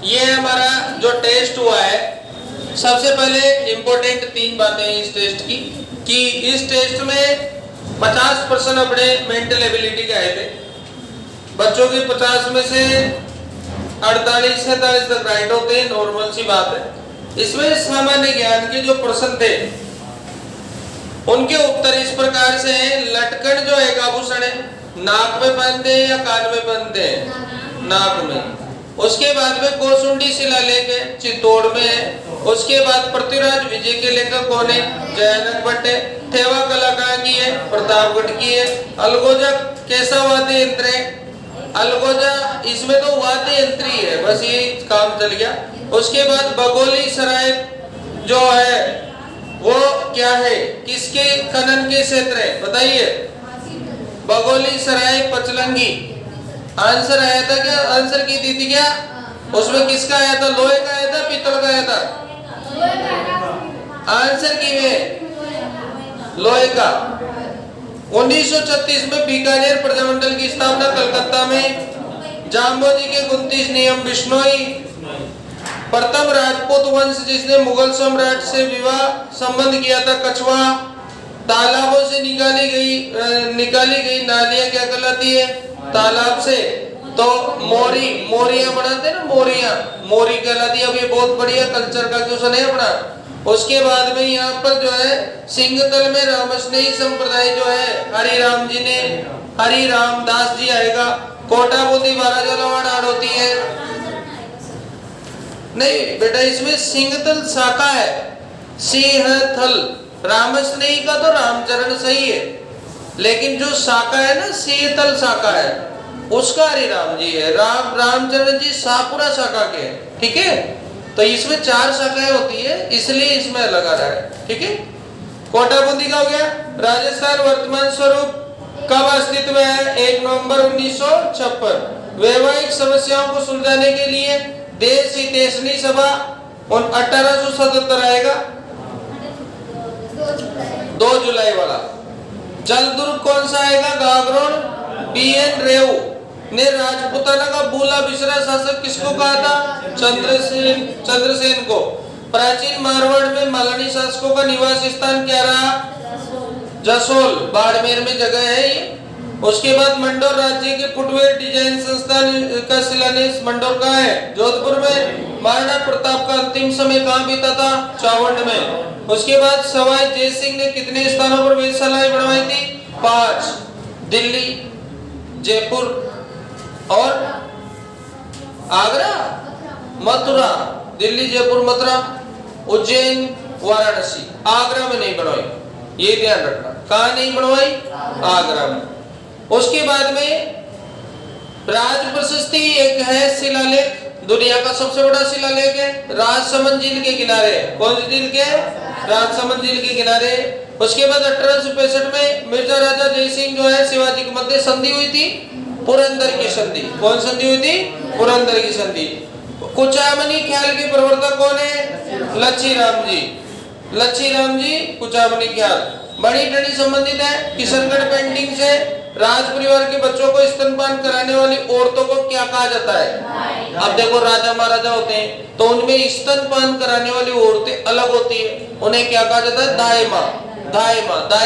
ये हमारा जो टेस्ट हुआ है, सबसे पहले इम्पोर्टेंट 3 बातें इस टेस्ट की कि इस टेस्ट में 50% अपने मेंटल एबिलिटी के आए थे। बच्चों के 50 में से 48-47 तक राइट होते हैं, नॉर्मल सी बात है। इसमें सामान्य ज्ञान के जो प्रश्न थे उनके उत्तर इस प्रकार से हैं। लटकन जो एक आभूषण है, नाक में पहनते हैं या कान में पहनते हैं? नाक में। उसके बाद में कोसुंडी शिलालेख है, चित्तौड़ में है। उसके बाद पृथ्वीराज विजय के लेखक कौन है? जयनक भट्ट है। थेवा कला कहाँ की है? प्रतापगढ़ की है। अलगोजा कैसा वाद्य यंत्र है? अलगोजा इसमें तो वाद्य यंत्र ही है, बस ये काम चल गया। उसके बाद बगोली सराय जो है वो क्या है? किसके खनन के क्षेत्र है? बताइए। बगोली सराय पचलंगी। आंसर आया था क्या? आंसर की दी थी क्या? उसमें किसका आया था? लोहे का आया था, पीतल का आया था? आंसर की में लोहे का। 1936 में बीकानेर प्रजामंडल की स्थापना कलकत्ता में। जाम्बोजी के 29 नियम बिश्नोई। प्रथम राजपूत वंश जिसने मुगल सम्राट से विवाह संबंध किया था कछवा। तालाबों से निकाली गई नालियां क्या कहलाती है? तालाब से तो मोरियां बनाते ना, मोरी कहलाती है। अब ये बहुत बढ़िया कल्चर का क्वेश्चन है अपना। उसके बाद में यहाँ पर जो है सिंहतल में रामस्नेही संप्रदाय जो है हरिराम जी ने, हरिरामदास जी आएगा। कोटा बूंदी बाराजोलावाड़ आड़ होती है। नहीं बेटा, इसमें सिंहतल शाखा है, सिंहथल। रामस्नेही का तो रामचरण सही है, लेकिन जो शाखा है ना सिंहतल शाखा है उसका हरिराम जी है। रामचरण जी शाहपुरा शाखा के हैं, ठीक है। तो इसमें 4 शाखाएं होती है, इसलिए इसमें अलग आ रहा है, ठीक है। कोटा बूंदी का हो गया। राजस्थान वर्तमान स्वरूप कब अस्तित्व में है? 1 नवंबर 1956। वैवाहिक समस्याओं को सुलझाने के लिए देश हितैषणी सभा 1877 आएगा, 2 जुलाई वाला। जलदुर्ग कौन सा आएगा? गागरोन। BN रेव ने राजपूताना का बूला बिसरा शासक किसको कहा था? चंद्रसेन को। प्राचीन मारवाड़ में मालानी शासकों का निवास स्थान क्या रहा? जसोल, बाड़मेर में जगह है ये। उसके बाद मंडोर राज्य के फुटवेयर डिजाइन संस्थान का शिलान्यास मंडोर का है, जोधपुर में। महाराणा प्रताप का अंतिम समय कहाँ बीता था? चावंड में। उसके बाद सवाई जयसिंह ने कितने स्थानों पर वेधशालाएं बनवाई थी? 5। दिल्ली, जयपुर और आगरा, मथुरा। दिल्ली, जयपुर, मथुरा, उज्जैन, वाराणसी। आगरा में नहीं बनवाई, ये ध्यान रखना। कहाँ नहीं बनवाई? आगरा में। उसके बाद में राज प्रशस्ति एक है शिलालेख, दुनिया का सबसे बड़ा शिलालेख है, राजसमंद झील के किनारे। कौन सी झील के? राजसमंद झील के किनारे। उसके बाद 1865 में मिर्जा राजा जयसिंह जो है शिवाजी के मध्य संधि हुई थी, पुरंदर की संधि। कौन संधि हुई थी? पुरंदर की संधि। कुचामनी ख्याल के प्रवर्तक कौन है? लच्छीराम जी। लच्छीराम जी कुचामनी ख्याल। बड़ी टड़ी संबंधित है किशनगढ़ पेंटिंग से। राज परिवार के बच्चों को स्तनपान कराने वाली औरतों को क्या कहा जाता है? अब देखो राजा महाराजा होते हैं तो उनमें स्तनपान कराने वाली औरतें अलग होती है, उन्हें क्या कहा जाता है? दाई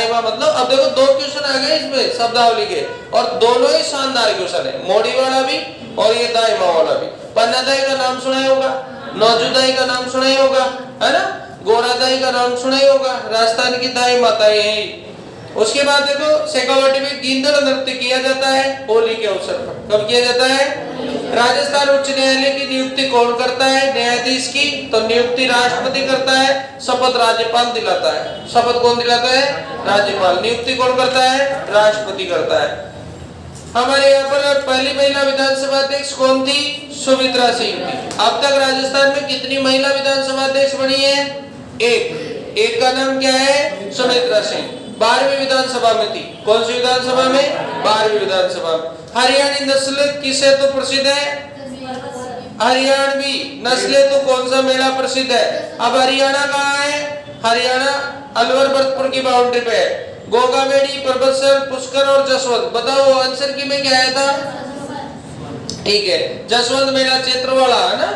माँ मतलब, अब देखो 2 क्वेश्चन आ गए इसमें शब्दावली के, और दोनों ही शानदार क्वेश्चन है, मोड़ी वाला भी और ये दाई माँ वाला भी। पन्नादाई का नाम सुना ही होगा, नौजुदाई का नाम सुना ही होगा, है ना। गोरादाई का नाम सुना ही होगा, राजस्थान की दाई माताएं हैं। उसके बाद देखो शेखावाटी में गिंदड़ नृत्य किया जाता है होली के अवसर पर। कब किया जाता है? राजस्थान उच्च न्यायालय की नियुक्ति कौन करता है? न्यायाधीश की। तो नियुक्ति राष्ट्रपति करता है, शपथ राज्यपाल दिलाता है। शपथ कौन दिलाता है? राज्यपाल। नियुक्ति कौन करता है? राष्ट्रपति करता है। हमारे यहाँ पर पहली महिला विधानसभा अध्यक्ष कौन थी? सुमित्रा सिंह थी। अब तक राजस्थान में कितनी महिला विधानसभा अध्यक्ष बनी है? एक का नाम क्या है? सुमित्रा सिंह। 12वीं विधानसभा में थी। कौन सी विधानसभा में? 12वीं विधानसभा में। हरियाणी नस्ल किसे तो प्रसिद्ध है? हरियाणवी नस्लें तो कौन सा मेला प्रसिद्ध है? अब हरियाणा कहाँ है? हरियाणा अलवर भरतपुर की बाउंड्री पे है। गोगामेड़ी, परबतसर, पुष्कर और जसवंत। बताओ आंसर की में क्या आया था? ठीक है, जसवंत मेला चैत्र वाला है ना।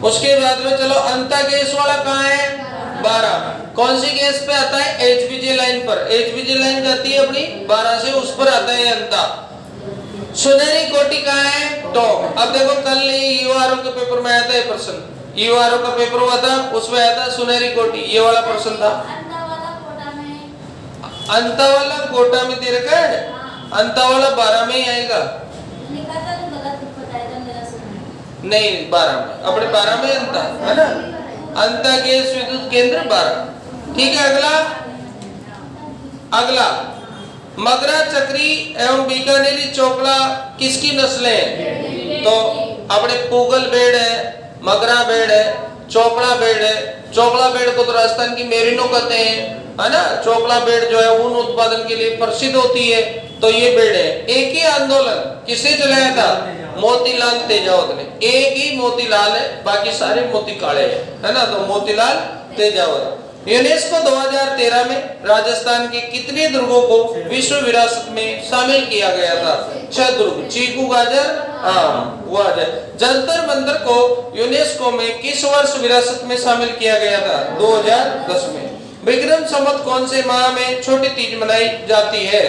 उसके बाद में चलो अंता गैस वाला कहाँ है 12, कौन सी गैस पे आता है एचबीजे लाइन पर, एचबीजे लाइन जाती है अपनी 12 से, उस पर आता है अंता। सुनहरी कोटि कहाँ है टॉप। अब देखो कल यूआरओ के पेपर में आया था ये प्रश्न, यूआरओ का पेपर हुआ था उसमें आया था सुनहरी कोटि, ये वाला प्रश्न था। अंता वाला कोटा में दे रखा है, अंता वाला 12 में ही आएगा, नहीं 12 में, अपने 12 में अंता है ना, अंता गैस विद्युत केंद्र 12। ठीक है, अगला मगरा चक्री एवं बीकानेरी चोकला किसकी नस्लें हैं? तो अपने पूगल भेड़ है, मगरा भेड़ है, चोकला भेड़ है। चोकला भेड़ को तो राजस्थान की मेरिनो कहते हैं, है ना। चोकला भेड़ जो है ऊन उत्पादन के लिए प्रसिद्ध होती है, तो ये भेड़ है। एक ही आंदोलन किसने चलाया था? मोतीलाल तेजावत ने। एक ही मोतीलाल है, बाकी सारे मोती काले हैं, है ना। तो मोतीलाल तेजावत। यूनेस्को 2013 में राजस्थान के कितने दुर्गों को विश्व विरासत में शामिल किया गया था? 6 दुर्ग, चीकू, गाजर, आम, जंतर मंतर को यूनेस्को में किस वर्ष विरासत में शामिल किया गया था? 2010 में। विक्रम संवत कौन से माह में छोटी तीज मनाई जाती है?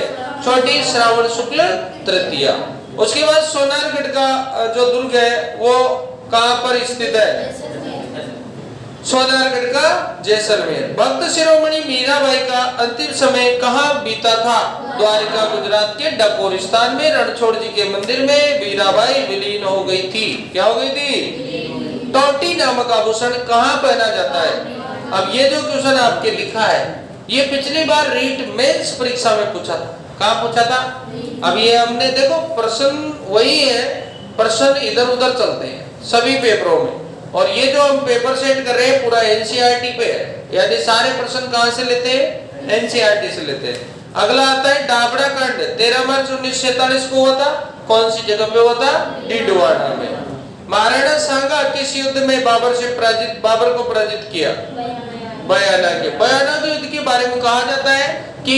छोटी श्रावण शुक्ल तृतीया। उसके बाद सोनारगढ़ का जो दुर्ग है वो कहाँ पर स्थित है? सोनारगढ़ का जैसलमेर। भक्त शिरोमणि मीराबाई का अंतिम समय कहाँ बीता था? द्वारिका गुजरात के डकोर स्थान में रणछोड़ जी के मंदिर में मीराबाई विलीन हो गई थी। क्या हो गई थी? टोटी नामक आभूषण कहाँ पहना जाता है? अब ये जो क्वेश्चन आपके लिखा है ये पिछली बार रीट मेंस परीक्षा में पूछा था। कहाँ पूछा था? अब ये हमने देखो प्रश्न वही है, प्रश्न इधर उधर चलते हैं सभी पेपरों में, और ये जो हम पेपर सेट कर रहे हैं पूरा एनसीईआरटी पे है, यानी सारे प्रश्न कहाँ से लेते हैं? एनसीईआरटी से लेते हैं। अगला आता है डाबड़ा कांड, 13 मार्च 1947 को हुआ था। कौन सी जगह पे हुआ था? डिडवाना में। महाराणा सांगा किस युद्ध में बाबर को पराजित किया? बयाना के युद्ध के बारे में कहा जाता है कि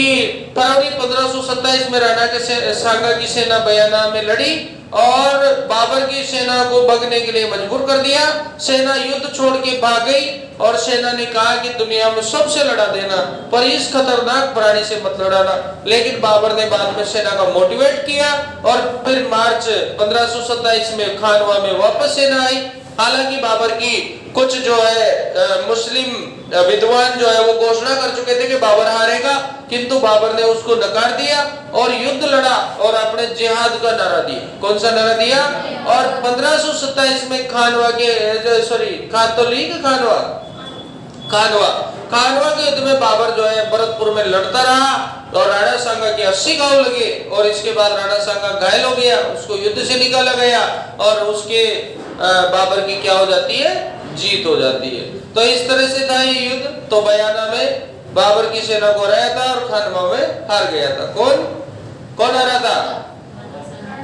फरवरी 1527 में राणा के सांगा की सेना बयाना में लड़ी और बाबर की सेना को भगने के लिए मजबूर कर दिया। सेना युद्ध छोड़ के भाग गई और सेना ने कहा कि दुनिया में सबसे लड़ा देना, पर इस खतरनाक प्राणी से मत लड़ाना। लेकिन बाबर ने बाद में सेना का मोटिवेट किया और फिर मार्च 1527 में खानवा में वापस सेना आई। हालांकि बाबर की कुछ जो है मुस्लिम विद्वान जो है वो घोषणा कर चुके थे कि बाबर हारेगा, किंतु बाबर ने उसको नकार दिया और युद्ध लड़ा और अपने जिहाद का नारा दिया। कौन सा नारा दिया? और 1527 में खानवा के युद्ध में बाबर जो है भरतपुर में लड़ता रहा और राणा सांगा के 80 घाव लगे और इसके बाद राणा सांगा घायल हो गया, उसको युद्ध से निकाला गया और उसके बाबर की क्या हो जाती है? जीत हो जाती है। तो इस तरह से था ये युद्ध। तो बयाना में बाबर की सेना को हराया था और खानवा में हार गया था। कौन हारा था?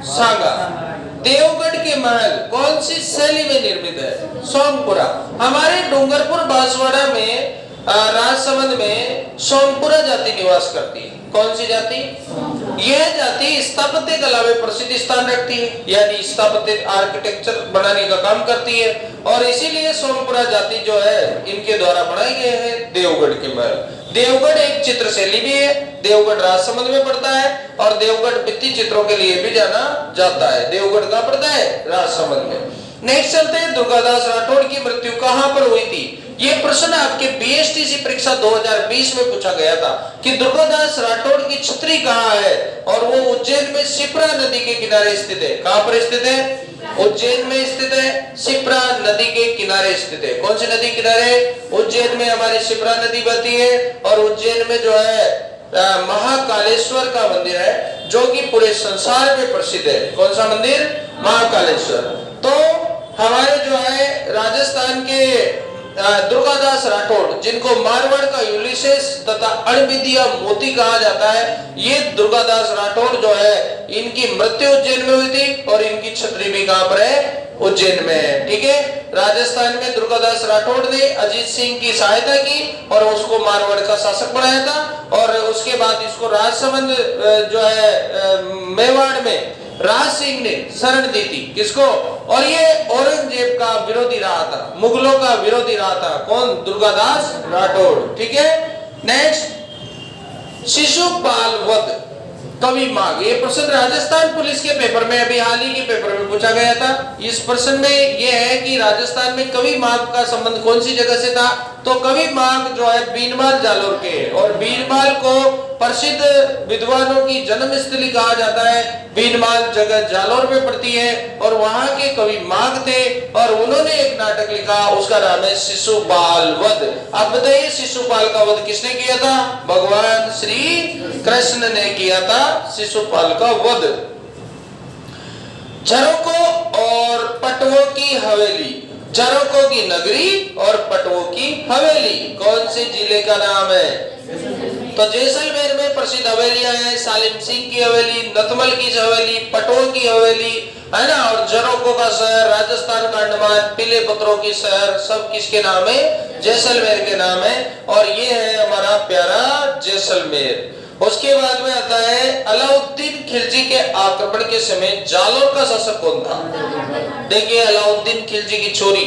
सांगा। देवगढ़ के महल कौन सी शैली में निर्मित है? सोमपुरा। हमारे डूंगरपुर बांसवाड़ा में राजसमंद में सोमपुरा जाति निवास करती है। कौन सी जाति? यह जाति स्थापत्य कला में प्रसिद्ध स्थान रखती है, यानी स्थापत्य आर्किटेक्चर बनाने का काम करती है और इसीलिए सोमपुरा जाति जो है इनके द्वारा बनाए गए हैं देवगढ़ के महल। देवगढ़ एक चित्र शैली भी है। देवगढ़ राजसमंद में पड़ता है और देवगढ़ भित्ति चित्रों के लिए भी जाना जाता है। देवगढ़ कहाँ पड़ता है? राजसमंद में। नेक्स्ट चलते हैं, दुर्गादास राठौड़ की मृत्यु कहाँ पर हुई थी? ये प्रश्न आपके बीएसटीसी परीक्षा 2020 में पूछा गया था कि दुर्गादास राठौड़ की छतरी कहाँ है, और वो उज्जैन में शिप्रा नदी के किनारे स्थित है। कहाँ पर स्थित है? उज्जैन में स्थित है, शिप्रा नदी के किनारे स्थित है। कौन सी नदी किनारे? उज्जैन में हमारी शिप्रा नदी बहती है और उज्जैन में जो है महाकालेश्वर का मंदिर है जो कि पूरे संसार में प्रसिद्ध है। कौन सा मंदिर? महाकालेश्वर। तो हमारे जो है राजस्थान के दुर्गादास राठौड़, जिनको मारवाड़ का यूलिसेस तथा अणबिदिया मोती कहा जाता है, ये दुर्गादास राठौड़ जो है इनकी मृत्यु उज्जैन में हुई थी और इनकी छतरी भी कहां पर है? उज्जैन में है। ठीक है। राजस्थान में दुर्गादास राठौड़ ने अजीत सिंह की सहायता की और उसको मारवाड़ का शासक बनाया था और उसके बाद इसको राजसमंद जो है मेवाड़ में राज सिंह ने शरण दी थी। किसको? और ये औरंगजेब का विरोधी रहा था, मुगलों का विरोधी रहा था। कौन? दुर्गादास राठौड़। ठीक है। नेक्स्ट, शिशुपाल वध कवि मांग। ये प्रश्न राजस्थान पुलिस के पेपर में, अभी हाल ही के पेपर में पूछा गया था। इस प्रश्न में ये है कि राजस्थान में कवि मांग का संबंध कौन सी जगह से था? तो कवि मांग जो है बीनमाल जालोर के, और बीनमाल को प्रसिद्ध विद्वानों की जन्मस्थली कहा जाता है। बीनमाल जगह जालोर में पड़ती है और वहां के कवि मांग थे और उन्होंने एक नाटक लिखा, उसका नाम है शिशुपाल वध। अब बताइए शिशुपाल का वध किसने किया था? भगवान श्री कृष्ण ने किया था शिशुपाल का वध। झरोकों और पटवों की हवेली, झरोकों की नगरी और पटवों की हवेली कौन से जिले का नाम है? तो जैसलमेर में प्रसिद्ध हवेलियां हैं, सालिम सिंह की हवेली, नतमल की हवेली, पटवों की हवेली, है ना। और झरोकों का शहर राजस्थान का अंडमान, पीले पत्थरों की शहर, सब किसके नाम है? जैसलमेर के नाम है। और ये है हमारा प्यारा जैसलमेर। उसके बाद में आता है अलाउद्दीन खिलजी के आक्रमण के समय जालोर का शासक कौन था? देखिए, अलाउद्दीन खिलजी की छोरी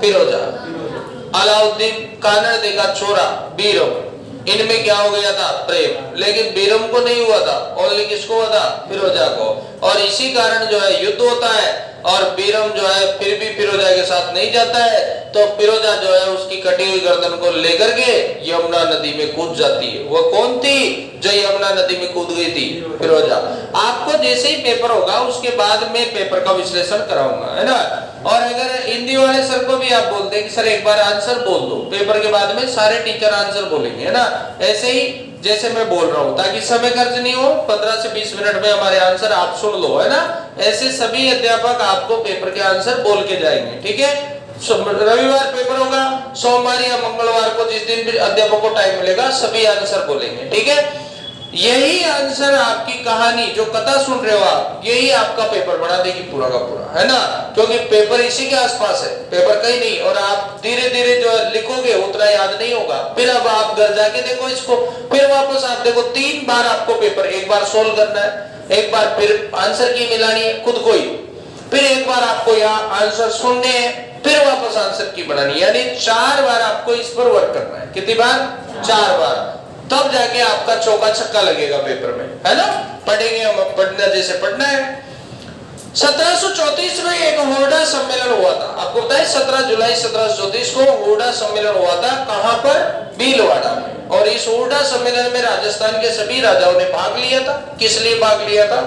फिरोजा, अलाउद्दीन कानड़ का छोरा बीरम, इनमें क्या हो गया था? प्रेम। लेकिन बीरम को नहीं हुआ था, ओनली किसको हुआ था? फिरोजा को। और इसी कारण जो है युद्ध होता है और बीरम जो है फिर भी फिरोजा के साथ नहीं जाता है, तो फिरोजा जो है उसकी कटी हुई गर्दन को लेकर के यमुना नदी में कूद जाती है। वो कौन थी जो यमुना नदी में कूद गई थी? फिरोजा। आपको जैसे ही पेपर होगा उसके बाद में पेपर का विश्लेषण कराऊंगा, है ना। और अगर हिंदी वाले सर को भी आप बोलते हैं कि सर एक बार आंसर बोल दो, पेपर के बाद में सारे टीचर आंसर बोलेंगे, है ना। ऐसे ही जैसे मैं बोल रहा हूँ, ताकि समय खर्च नहीं हो, 15 से 20 मिनट में हमारे आंसर आप सुन लो, है ना। ऐसे सभी अध्यापक आपको पेपर के आंसर बोल के जाएंगे। ठीक है। रविवार पेपर होगा, सोमवार या मंगलवार को जिस दिन भी अध्यापक को टाइम मिलेगा सभी आंसर बोलेंगे। ठीक है। यही आंसर आपकी कहानी जो कथा सुन रहे हो आप, यही आपका पेपर बना देगी पूरा का पूरा, है ना। क्योंकि पेपर इसी के आसपास है, पेपर कहीं नहीं। और आप धीरे धीरे जो लिखोगे उतना याद नहीं होगा। फिर अब आप घर जाके देखो इसको, फिर वापस आप देखो, 3 बार आपको पेपर, एक बार सोल्व करना है, एक बार फिर आंसर की मिलानी है खुद को ही, फिर एक बार आपको यहाँ आंसर सुनने हैं, फिर वापस आंसर की बनानी, यानी 4 बार आपको इस पर वर्क करना है। कितनी बार? 4 बार। तब जाके आपका चौका छक्का लगेगा पेपर में, है ना। पढ़ेंगे हम, पढ़ना जैसे पढ़ना है। 1734 में एक हुर्डा सम्मेलन हुआ था। आपको पता है 17 जुलाई 1734 को हुर्डा सम्मेलन हुआ था। कहां पर? भीलवाड़ा में। और इस हुर्डा सम्मेलन में राजस्थान के सभी राजाओं ने भाग लिया था। किस लिए भाग लिया था?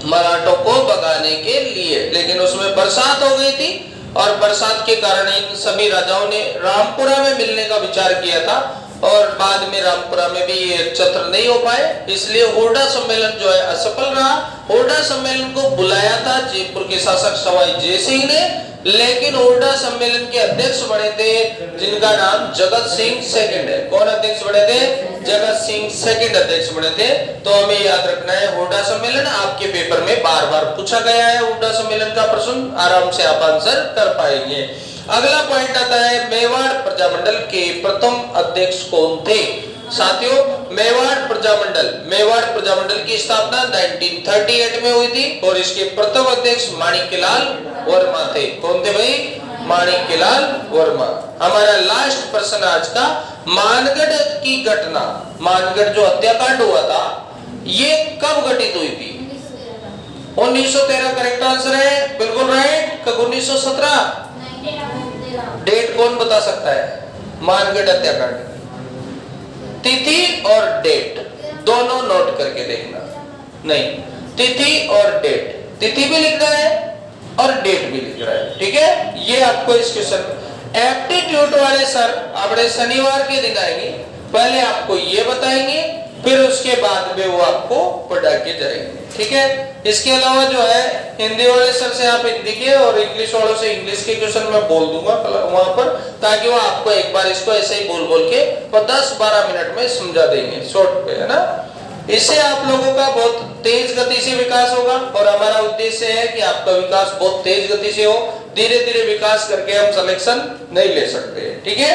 मराठों को भगाने के लिए। लेकिन उसमें बरसात हो गई थी और बरसात के कारण इन सभी राजाओं ने रामपुरा में मिलने का विचार किया था और बाद में रामपुरा में भी ये छत्र नहीं हो पाए, इसलिए हुर्डा सम्मेलन जो है असफल रहा। हुर्डा सम्मेलन को बुलाया था जयपुर के शासक सवाई जय सिंह ने, लेकिन हुर्डा सम्मेलन के अध्यक्ष बने थे जिनका नाम जगत सिंह सेकंड है। कौन अध्यक्ष बने थे? जगत सिंह सेकंड अध्यक्ष बने थे। तो हमें याद रखना है हुर्डा सम्मेलन आपके पेपर में बार बार पूछा गया है। हुर्डा सम्मेलन का प्रश्न आराम से आप आंसर कर पाएंगे। अगला पॉइंट आता है मेवाड़ प्रजामंडल के प्रथम अध्यक्ष कौन थे? साथियों, मेवाड़ प्रजामंडल की स्थापना 1938 में हुई थी और इसके प्रथम अध्यक्ष माणिक्यलाल वर्मा थे। कौन थे भाई? माणिक्यलाल वर्मा। हमारा लास्ट प्रश्न आज का, मानगढ़ की घटना, मानगढ़ जो हत्याकांड हुआ था ये कब घटित हुई थी? 1913 करेक्ट आंसर है, बिल्कुल राइट। कब? 1917। डेट कौन बता सकता है? मानगढ़ हत्याकांड तिथि और डेट दोनों नोट करके देखना। नहीं, तिथि और डेट, तिथि भी लिख रहा है और डेट भी लिख रहा है। ठीक है। ये आपको इस क्वेश्चन एप्टीट्यूड वाले सर अपने शनिवार के दिन आएंगे, पहले आपको ये बताएंगे, फिर उसके बाद में वो आपको पढ़ा के जाएंगे। ठीक है। इसके अलावा जो है हिंदी वाले सर से आप हिंदी के और इंग्लिश वालों से इंग्लिश के क्वेश्चन मैं बोल दूंगा वहां पर, ताकि वो आपको एक बार इसको ऐसे ही बोल बोल के 10-12 मिनट में समझा देंगे शॉर्ट पे, है ना। इससे आप लोगों का बहुत तेज गति से विकास होगा और हमारा उद्देश्य है कि आपका विकास बहुत तेज गति से हो। धीरे धीरे विकास करके हम सिलेक्शन नहीं ले सकते। ठीक है।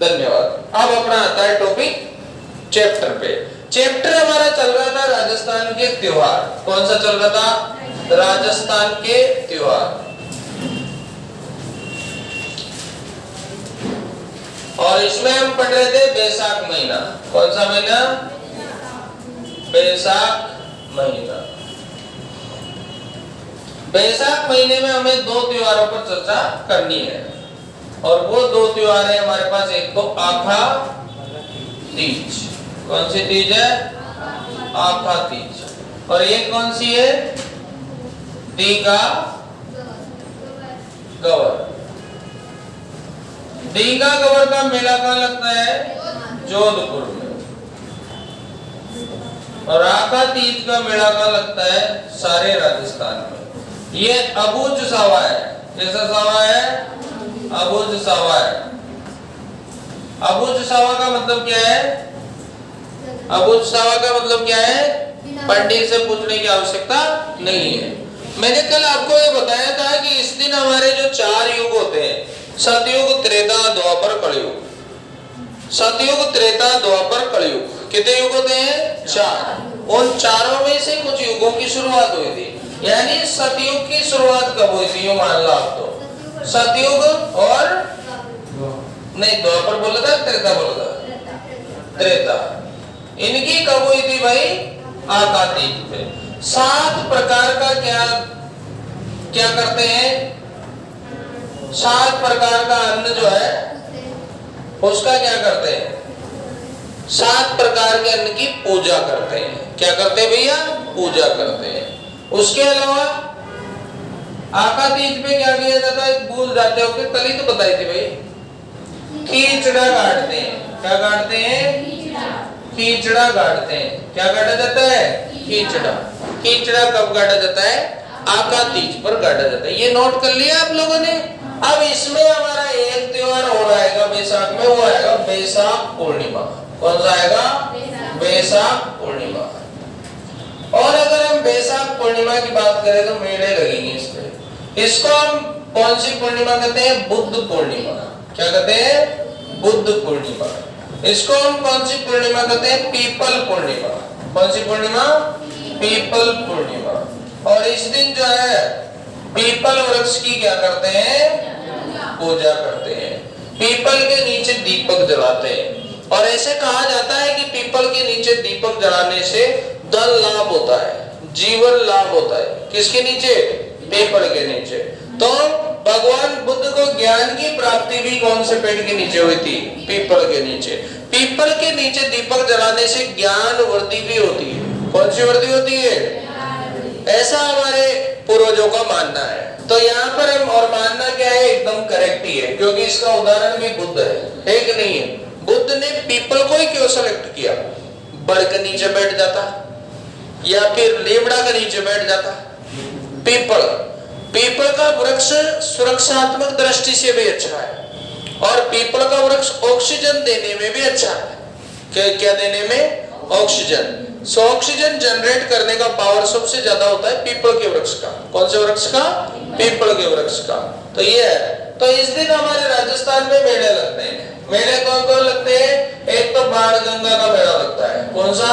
धन्यवाद। अब अपना आता है टॉपिक चैप्टर पे। चैप्टर हमारा चल रहा था राजस्थान के त्योहार। कौन सा चल रहा था? राजस्थान के त्योहार। और इसमें हम पढ़ रहे थे बैसाख महीना। कौन सा महीना? बैसाख महीना। बैसाख महीने में हमें दो त्योहारों पर चर्चा करनी है, और वो दो त्योहार है हमारे पास। एक तो आखा तीज। कौन सी तीज है? आखा तीज। और एक कौन सी है? दीघा गवर। दीघा गवर का मेला कहाँ लगता है? जोधपुर में। और आखा तीज का मेला कहाँ लगता है? सारे राजस्थान में। ये अबुझ सावा है। कैसा सावा है? अबुझ सावा है। अबुझ सावा का मतलब क्या है? अबुझ सावा का मतलब क्या है? पंडित से पूछने की आवश्यकता नहीं है। मैंने कल आपको ये बताया था कि इस दिन हमारे जो 4 युग होते हैं, सतयुग, त्रेता, द्वापर, कलयुग। सतयुग, त्रेता, द्वापर, कलयुग। कितने युग होते हैं? 4। उन चारों में से कुछ युगों की शुरुआत हुई थी। यानी सतयुग की शुरुआत कब हुई थी? मान लो आप तो सतयुग और नहीं, द्वापर बोला था, त्रेता बोला था? त्रेता। इनकी कब हुई थी भाई? आखा तीज पे। 7 प्रकार का क्या करते हैं? 7 प्रकार का अन्न जो है उसका क्या करते हैं? 7 प्रकार के अन्न की पूजा करते हैं। क्या करते हैं भैया? पूजा करते हैं। उसके अलावा आखा तीज पे क्या किया जाता है? भूल जाते हो कि कल ही तो बताई थी भाई, खींचड़ा गाड़ते हैं। क्या गाड़ते हैं? खींचड़ा गाड़ते हैं। क्या गाड़ा जाता है? खींचड़ा। खींचड़ा कब गाड़ा जाता है? आखा तीज पर गाड़ा जाता है। ये नोट कर लिया आप लोगों ने। अब इसमें हमारा एक त्योहार और आएगा बैसाख में, वो आएगा बैसाख पूर्णिमा। कौन सा आएगा? बैसाख पूर्णिमा। और अगर हम बैसाख पूर्णिमा की बात करें तो मेले लगेंगे इस पे। इसको हम कौन सी पूर्णिमा कहते हैं? बुद्ध पूर्णिमा। क्या कहते हैं? बुद्ध पूर्णिमा। इसको हम कौन सी पूर्णिमा कहते हैं? पीपल पूर्णिमा। कौन सी पूर्णिमा? पीपल पूर्णिमा। और इस दिन जो है पीपल वृक्ष की क्या करते हैं? पूजा करते हैं। पीपल के नीचे दीपक जलाते हैं। और ऐसे कहा जाता है कि पीपल के नीचे दीपक जलाने से धन लाभ होता है, जीवन लाभ होता है। किसके नीचे? पीपल के नीचे। तो भगवान बुद्ध को ज्ञान की प्राप्ति भी कौन से पेड़ के नीचे हुई थी? पीपल के नीचे। पीपल के नीचे दीपक जलाने से ज्ञान वृद्धि भी होती है। कौन सी वृद्धि होती है? ऐसा हमारे पूर्वजों का मानना है। तो यहाँ पर हम, और मानना क्या है? एकदम करेक्ट ही है, क्योंकि इसका उदाहरण भी बुद्ध है कि नहीं है? बुद्ध ने पीपल को ही क्यों सेलेक्ट किया? बड़ के नीचे बैठ जाता या फिर लीमड़ा के नीचे बैठ जाता। पीपल का वृक्ष सुरक्षात्मक दृष्टि से भी अच्छा है, और पीपल का वृक्ष ऑक्सीजन देने में भी अच्छा है। क्या देने में? ऑक्सीजन। सो ऑक्सीजन जनरेट करने का पावर सबसे ज्यादा होता है पीपल के वृक्ष का। कौन से वृक्ष का? पीपल के वृक्ष का। तो ये है। तो इस दिन हमारे राजस्थान में मेले लगते हैं। मेले कौन कौन लगते हैं? एक तो बाणगंगा का मेला लगता है। कौन सा?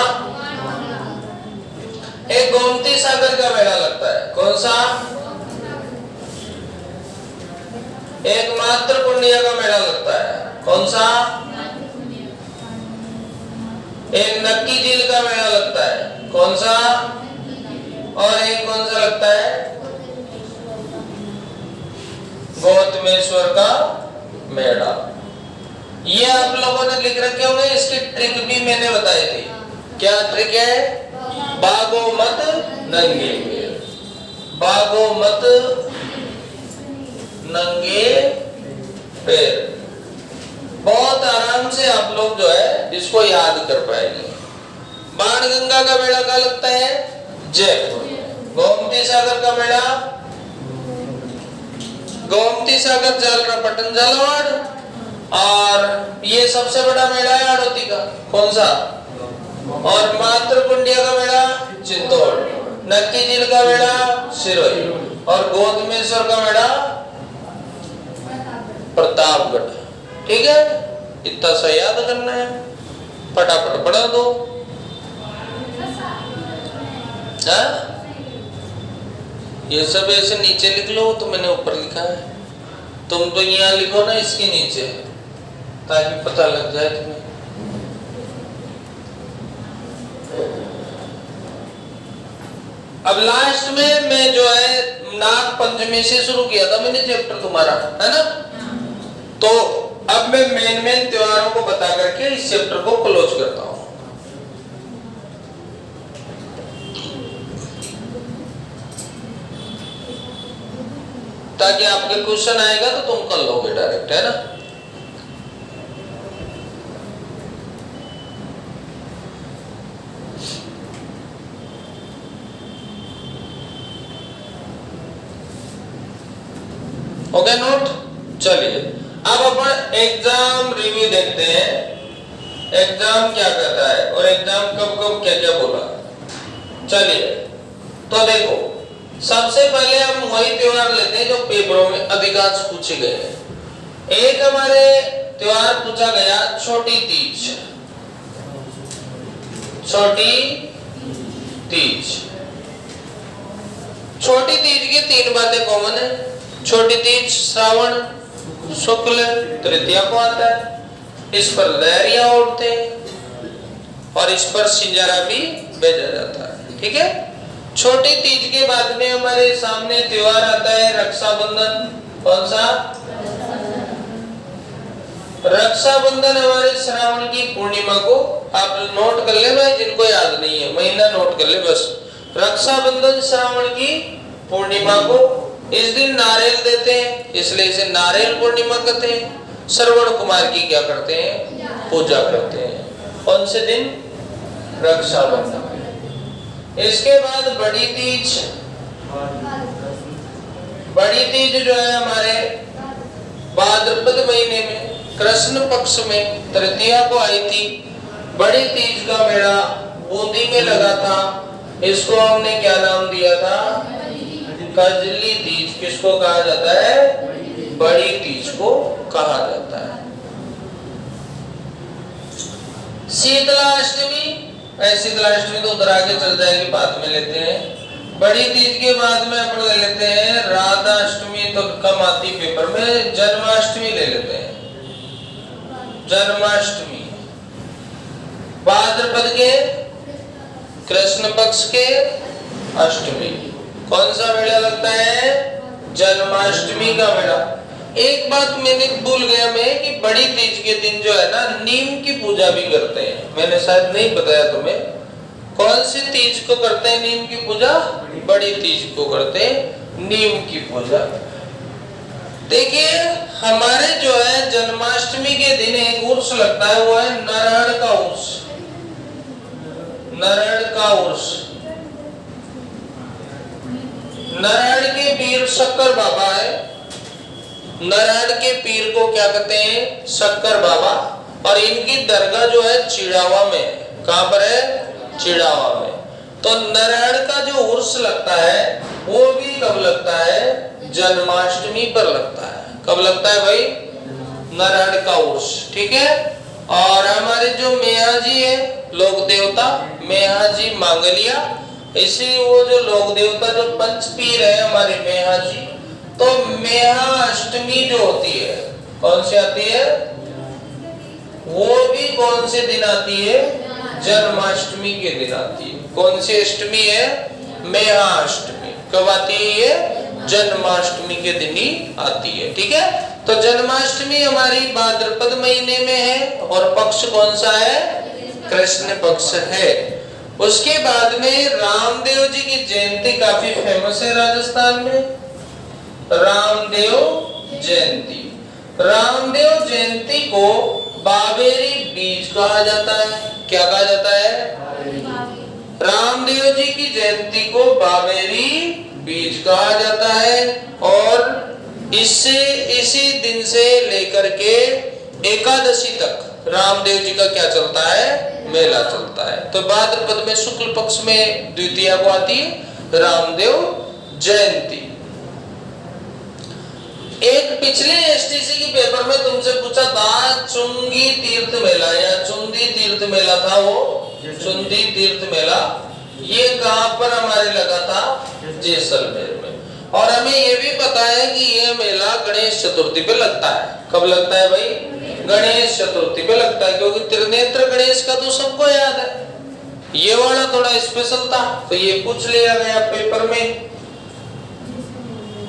एक गोमती सागर का मेला लगता है। कौन सा? एक मातृ पुण्य का मेला लगता है। कौन सा? एक नक्की झील का मेला लगता है। कौन सा? और एक कौन सा लगता है? गौतमेश्वर का मेला। ये आप लोगों ने लिख रखे होंगे। इसकी ट्रिक भी मैंने बताई थी। क्या ट्रिक है? भागो मत नंगे पैर। भागो मत नंगे पैर। बहुत आराम से आप लोग जो है इसको याद कर पाएंगे। बाणगंगा का मेला क्या लगता है? जयपुर। गोमती सागर का मेला, गोमती सागर जालरापटन झालावाड़। और ये सबसे बड़ा मेला है आड़ोती का। कौन सा? और मातृकुंडिया का मेला चित्तौड़। नक्की झील का मेला सिरोही। और गौतमेश्वर का मेला प्रतापगढ़। ठीक है, इतना सा याद करना है, फटाफट पढ़ा दो। हाँ? ये सब ऐसे नीचे लिख लो, तो मैंने ऊपर लिखा है, तुम तो यहाँ लिखो ना इसके नीचे, ताकि पता लग जाए तुम्हें। अब लास्ट में मैं जो है नाग पंचमी से शुरू किया था मैंने चैप्टर तुम्हारा, है ना? तो अब मैं मेन त्योहारों को बता करके इस चैप्टर को क्लोज करता हूं। ताकि आपके क्वेश्चन आएगा तो तुम कर लोगे डायरेक्ट, है ना? हो गया नोट? चलिए अब अपन एग्जाम रिव्यू देखते हैं, एग्जाम क्या कहता है और एग्जाम कब कब क्या क्या बोला। चलिए तो देखो, सबसे पहले हम वही त्योहार लेते हैं जो पेपरों में अधिकांश पूछे गए हैं। एक हमारे त्योहार पूछा गया छोटी तीज। छोटी तीज, छोटी तीज की तीन बातें कॉमन है। छोटी तीज श्रावण शुक्ल तृतीया को आता है, इस पर लहरियां उड़ते हैं और इस पर सिंजारा भी भेजा जाता है, ठीक है। छोटी तीज के बाद में हमारे सामने त्योहार आता है रक्षाबंधन। कौन सा? रक्षाबंधन हमारे श्रावण की पूर्णिमा को, आप नोट कर ले भाई, जिनको याद नहीं है महीना नोट कर ले बस। रक्षाबंधन श्रावण की पूर्णिमा को, इस दिन नारियल देते हैं इसलिए इसे नारियल पूर्णिमा कहते हैं। श्रवण कुमार की क्या करते हैं? पूजा करते हैं। कौन से दिन? रक्षाबंधन। इसके बाद बड़ी तीज। बड़ी तीज जो है हमारे भाद्रपद महीने में कृष्ण पक्ष में तृतीया को आई थी। बड़ी तीज का मेला बूंदी में लगा था, इसको हमने क्या नाम दिया था? कजली तीज। किसको कहा जाता है? बड़ी तीज को कहा जाता है। शीतलाष्टमी, शीतलाष्टमी तो उधर आगे चल जाएगी, बाद में लेते हैं। बड़ी तीज के बाद में अपन ले लेते हैं राधाष्टमी, तो कम आती पेपर में। जन्माष्टमी ले लेते हैं, जन्माष्टमी। भाद्रपद के कृष्ण पक्ष के अष्टमी। कौन सा मेला लगता है? जन्माष्टमी का मेला। एक बात मैंने भूल गया मैं कि बड़ी तीज के दिन जो है ना नीम की पूजा भी करते हैं, मैंने शायद नहीं बताया तुम्हें। कौन सी तीज को करते हैं नीम की पूजा? बड़ी तीज को करते हैं नीम की पूजा। देखिए हमारे जो है जन्माष्टमी के दिन एक उर्स लगता है, वो है नारायण का उर्स। नारायण का उर्स। नारायण के पीर शक्कर बाबा है। नारायण के पीर को क्या कहते हैं? शक्कर बाबा। और इनकी दरगाह जो है चिड़ावा में। कहां पर है? चिड़ावा में। तो नारायण का जो उर्स लगता है वो भी कब लगता है? जन्माष्टमी पर लगता है। कब लगता है भाई? नारायण का उर्स, ठीक है। और हमारे जो मेहा जी है लोक देवता, मेहा जी मांगलिया, इसी वो जो लोक देवता जो पंच पीर है हमारे मेहा जी, तो मेहा अष्टमी जो होती है कौन सी आती है? वो भी कौन से दिन आती है? जन्माष्टमी के दिन आती है। कौन सी अष्टमी है? मेहा अष्टमी। कब आती है ये? जन्माष्टमी के दिन ही आती है, ठीक है। तो जन्माष्टमी हमारी भाद्रपद महीने में है और पक्ष कौन सा है? कृष्ण पक्ष है। उसके बाद में रामदेव जी की जयंती काफी फेमस है राजस्थान में। रामदेव जयंती। रामदेव जयंती को बाबेरी बीज कहा जाता है। क्या कहा जाता है? रामदेव जी की जयंती को बाबेरी बीज कहा जाता है। और इससे इसी दिन से लेकर के एकादशी तक रामदेव जी का क्या चलता है? मेला चलता है। तो भाद्रपद में शुक्ल पक्ष में द्वितीया को आती है रामदेव जयंती। एक पिछले एसटीसी के पेपर में तुमसे पूछा था चुंगी तीर्थ मेला या चुंदी तीर्थ मेला था, वो चुंदी तीर्थ मेला ये कहां पर हमारे लगा था? जैसलमेर में। और हमें ये भी पता है कि ये मेला गणेश चतुर्थी पे लगता है। कब लगता है भाई? गणेश चतुर्थी पे लगता है, क्योंकि त्रिनेत्र गणेश का तो सबको याद है। ये वाला थोड़ा स्पेशल था तो ये पूछ लिया गया पेपर में।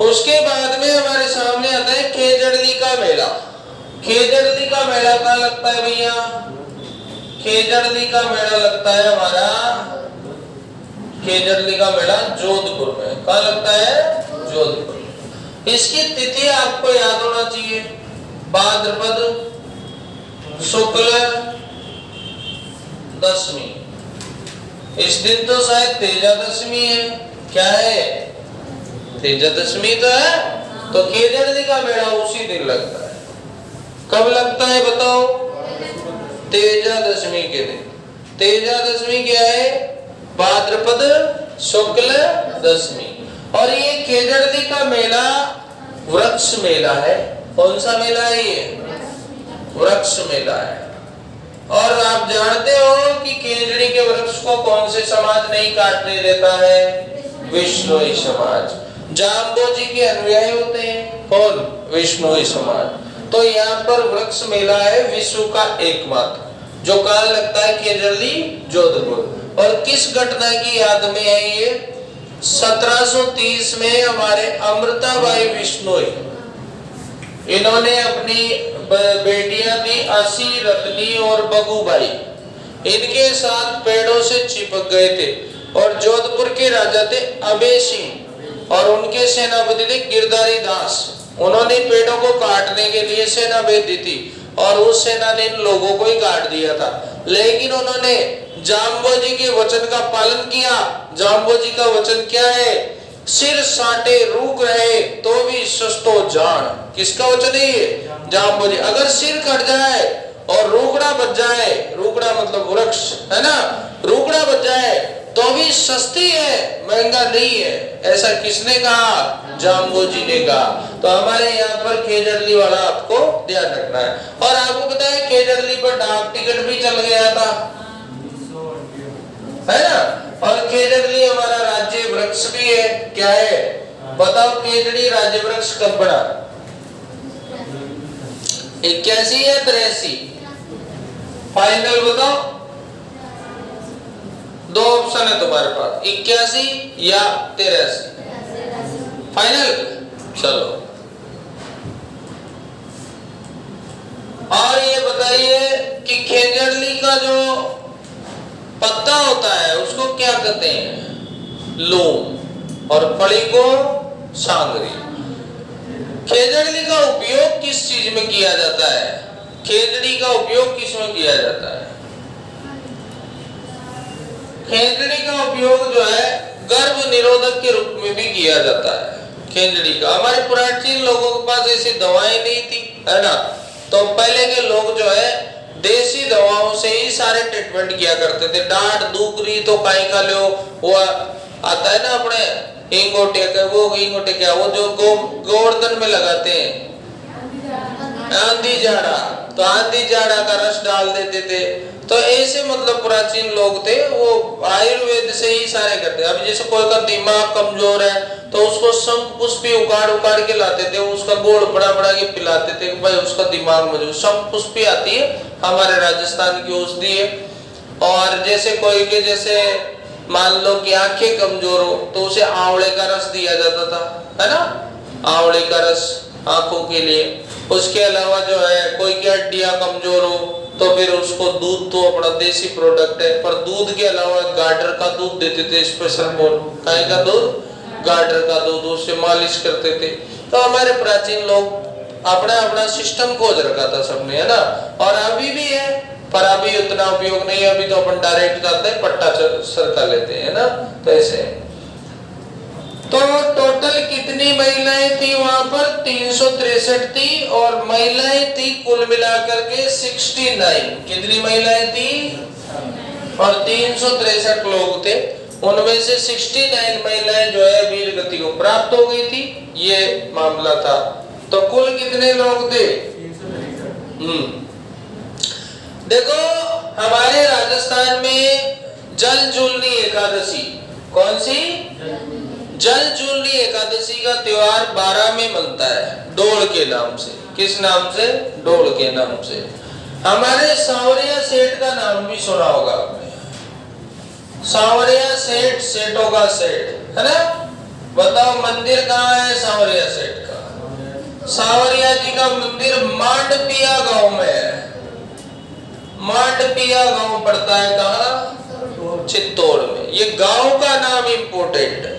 उसके बाद में हमारे सामने आता है खेजड़ली का मेला। खेजड़ली का मेला कहाँ लगता है भैया? खेजड़ली का मेला लगता है हमारा, खेजड़ली का मेला जोधपुर में। कहाँ लगता है? जोधपुर में। इसकी तिथि आपको याद होना चाहिए, भाद्रपद शुक्ल दशमी। इस दिन तो शायद तेजा दशमी है। क्या है? तेजा दशमी तो है। तो खेजड़ली का मेला उसी दिन लगता है। कब लगता है बताओ? तेजा दशमी के दिन। तेजा दशमी क्या है? भाद्रपद शुक्ल दशमी। और ये खेजड़ली का मेला वृक्ष मेला है। कौन सा मेला है ये? वृक्ष मेला है। और आप जानते हो कि खेजड़ी के वृक्ष को कौन से समाज नहीं काटने देता है? विश्नोई समाज। जाम्बोजी के अनुयायी होते हैं कौन? विश्नोई समाज। तो यहाँ पर वृक्ष मेला है विश्व का एकमात्र, जो कहाँ लगता है? खेजड़ली जोधपुर। और किस घटना की याद में है ये? 1730 में हमारे अमृताबाई विश्नोई, इन्होंने अपनी बेटियां थी असी, रत्नी और बगुबाई, इनके साथ पेड़ों से चिपक गए थे। और जोधपुर के राजा थे अभय सिंह और उनके सेनापति थे गिरधारी दास। उन्होंने पेड़ों को काटने के लिए सेना भेज दी थी और उस सेना ने इन लोगों को ही काट दिया था। लेकिन उन्होंने जाम्बोजी के वचन का पालन किया। जाम्बोजी का वचन क्या है? सिर साटे रूक रहे तो भी सस्तो जान। किसका वचन है ये? जाम्बोजी। अगर सिर कट जाए और रूकड़ा बच जाए, रूकड़ा मतलब वृक्ष है ना, रूकड़ा बच जाए तो भी सस्ती है, महंगा नहीं है। ऐसा किसने कहा? जाम्बोजी ने कहा। तो हमारे यहाँ पर खेजड़ली वाला आपको ध्यान रखना है। और आपको पता है खेजड़ली पर डाक टिकट भी चल गया था, है ना। और खेजड़ली हमारा राज्य वृक्ष भी है। क्या है बताओ? खेजड़ी राज्य वृक्ष कब बना? 81 या 83? फाइनल बताओ। दो ऑप्शन है तुम्हारे पास, 81 या 83। फाइनल? चलो। और ये बताइए कि खेजड़ली का जो पत्ता होता है उसको क्या कहते हैं? लोम। और फली को सांगरी। खेजड़ली का उपयोग किस चीज में किया जाता है? खेजड़ी का उपयोग किस में किया जाता है? खेजड़ी का उपयोग जो है गर्भ निरोधक के रूप में भी किया जाता है। खेजड़ी का, हमारे प्राचीन लोगों के पास ऐसी दवाएं नहीं थी, है ना। तो पहले के लोग जो है देसी दवाओं से ही सारे ट्रीटमेंट किया करते थे। डांट दुख रही तो काई खा लो, वो आता है ना अपने हिंगोटे का, वो हिंगोटे क्या, वो जो गोवर्धन में लगाते हैं, आंधी जाड़ा, तो आंधी जाड़ा का रस डाल देते थे। तो ऐसे मतलब प्राचीन लोग थे, वो आयुर्वेद से ही सारे करते। अब जैसे कोई का दिमाग कमजोर है तो उसको शंख पुष्पी उखाड़ उखाड़ के लाते थे, उसका गोड़ बड़ा बड़ा के पिलाते थे कि भाई उसका दिमाग मजबूत। शंख पुष्पी आती है हमारे राजस्थान की औषधि है। और जैसे कोई के जैसे मान लो कि आंखें कमजोर हो तो उसे आंवले का रस दिया जाता था, है ना, आंवले का रस आंखों के लिए। उसके अलावा जो है कोई की हड्डियां कमजोर हो तो फिर उसको दूध, तो अपना देसी प्रोडक्ट है, पर दूध के अलावा गाजर का दूध देते थे स्पेशल मोल, गाय का दूध, गाजर का दूध, उससे मालिश करते थे। तो हमारे प्राचीन लोग अपना अपना सिस्टम खोज रखा था सबने, है ना। और अभी भी है पर अभी उतना उपयोग नहीं है। अभी तो अपन डायरेक्ट जाते हैं पट्टा सरका लेते हैं ना, तो ऐसे। तो टोटल कितनी महिलाएं थी वहां पर? 363 थी। और महिलाएं थी कुल मिलाकर के 69। कितनी महिलाएं थी? और 363 लोग थे। उनमें से 69 महिलाएं जो है वीर गति को प्राप्त हो गई थी, ये मामला था। तो कुल कितने लोग थे? देखो हमारे राजस्थान में जल जूलनी एकादशी। कौन सी? जल जूलनी एकादशी का त्योहार 12 में मनता है, डोल के नाम से। किस नाम से? डोल के नाम से। हमारे सांवरिया सेठ का नाम भी सुना होगा आपने। सांवरिया सेठ, सेठों का सेठ, है ना? बताओ मंदिर कहाँ है सांवरिया सेठ का? सांवरिया जी का मंदिर मांडपिया गांव में है। मांडपिया गांव पड़ता है कहाँ? चित्तौड़ में। ये गांव का नाम इंपोर्टेंट है।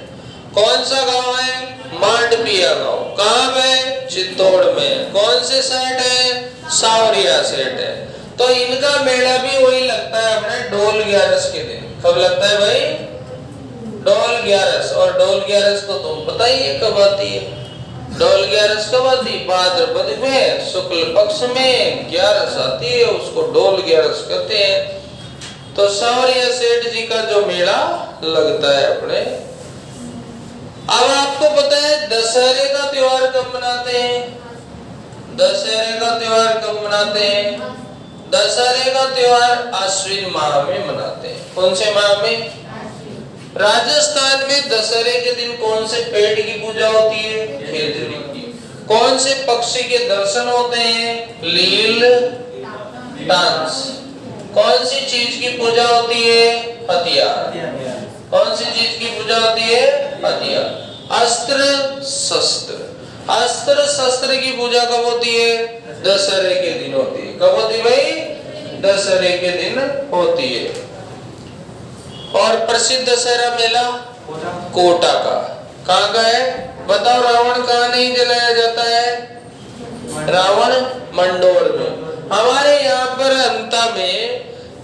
कौन सा गांव है? मांडपिया गांव। कहाँ पे? चित्तौड़ में। कौन से सेठ है? सांवरिया सेठ है। तो इनका मेला भी वही लगता है अपने डोल 11 के दिन। कब लगता है भाई? डोल 11। और डोल 11 तो तुम पता ही है कब आती है। डोल 11 कब आती? भाद्रपद में शुक्ल पक्ष में 11 आती है, उसको डोल 11 कहते हैं। तो सांवरिया सेठ जी का जो मेला लगता है अपने। अब आपको पता है दशहरे का त्योहार कब मनाते हैं? दशहरे का त्योहार कब मनाते हैं? दशहरे का त्योहार आश्विन माह में मनाते हैं। कौन से माह में? राजस्थान में दशहरे के दिन कौन से पेड़ की पूजा होती है? खेजड़ी की। कौन से पक्षी के दर्शन होते हैं? लील डांस। कौन सी चीज की पूजा होती है? हथियार। कौन सी चीज की पूजा होती है? हथियार। अस्त्र शस्त्र। अस्त्र शस्त्र की पूजा कब होती है? दशहरे के दिन होती है। कब होती है भाई? दशहरे के दिन होती है। और प्रसिद्ध दशहरा मेला कोटा का। कहाँ का है? बताओ रावण कहाँ नहीं जलाया जाता है? रावण मंडोर में। हमारे यहाँ पर अंता में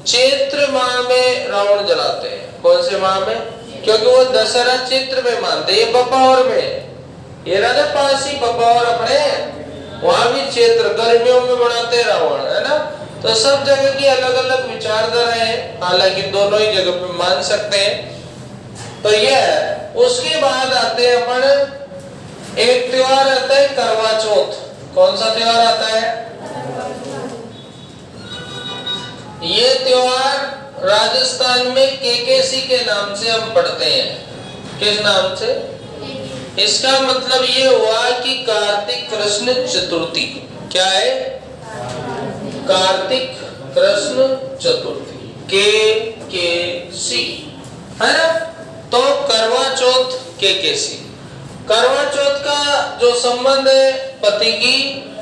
चैत्र माह में रावण जलाते हैं। कौन से माह में? क्योंकि वो दशहरा चैत्र में मानते हैं। बपावर में, ये राजा पास ही बपावर अपने, वहां भी चैत्र गर्मियों में बनाते रावण, है ना? तो सब जगह की अलग अलग विचारधारा है, हालांकि दोनों ही जगह पे मान सकते हैं। तो ये है। उसके बाद आते हैं अपन, एक त्योहार आता है करवा चौथ। कौन सा त्योहार आता है? ये त्योहार राजस्थान में केकेसी के नाम से हम पढ़ते हैं। किस नाम से? इसका मतलब ये हुआ कि कार्तिक कृष्ण चतुर्थी। क्या है? कार्तिक कृष्ण चतुर्थी, केकेसी, है ना? तो करवा चौथ केकेसी। करवा चौथ का जो संबंध है पति की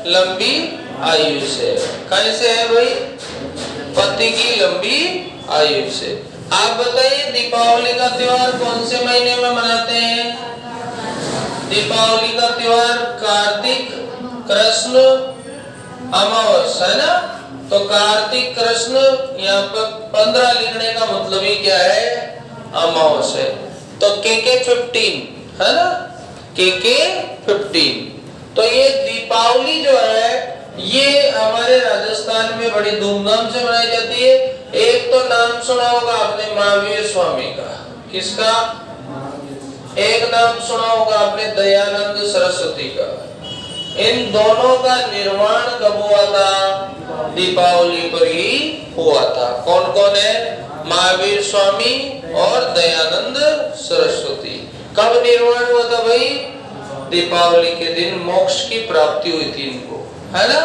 लंबी आयु से। कैसे है भाई? पति की लंबी आयु से। आप बताइए दीपावली का त्योहार कौन से महीने में मनाते हैं? दीपावली का त्योहार कार्तिक कृष्ण अमावस्या, है ना? तो कार्तिक कृष्ण यहाँ पर 15 लिखने का मतलब ही क्या है? अमावस्या। तो KK 15, है ना? KK 15। तो ये दीपावली जो है ये हमारे राजस्थान में बड़ी धूमधाम से मनाई जाती है। एक तो नाम सुना होगा आपने महावीर स्वामी का। किसका? एक नाम सुना होगा आपने दयानंद सरस्वती का। इन दोनों का निर्माण कब हुआ था? दीपावली पर ही हुआ था। कौन कौन है? महावीर स्वामी और दयानंद सरस्वती। कब निर्माण हुआ था भाई? दीपावली के दिन मोक्ष की प्राप्ति हुई थी इनको, है ना?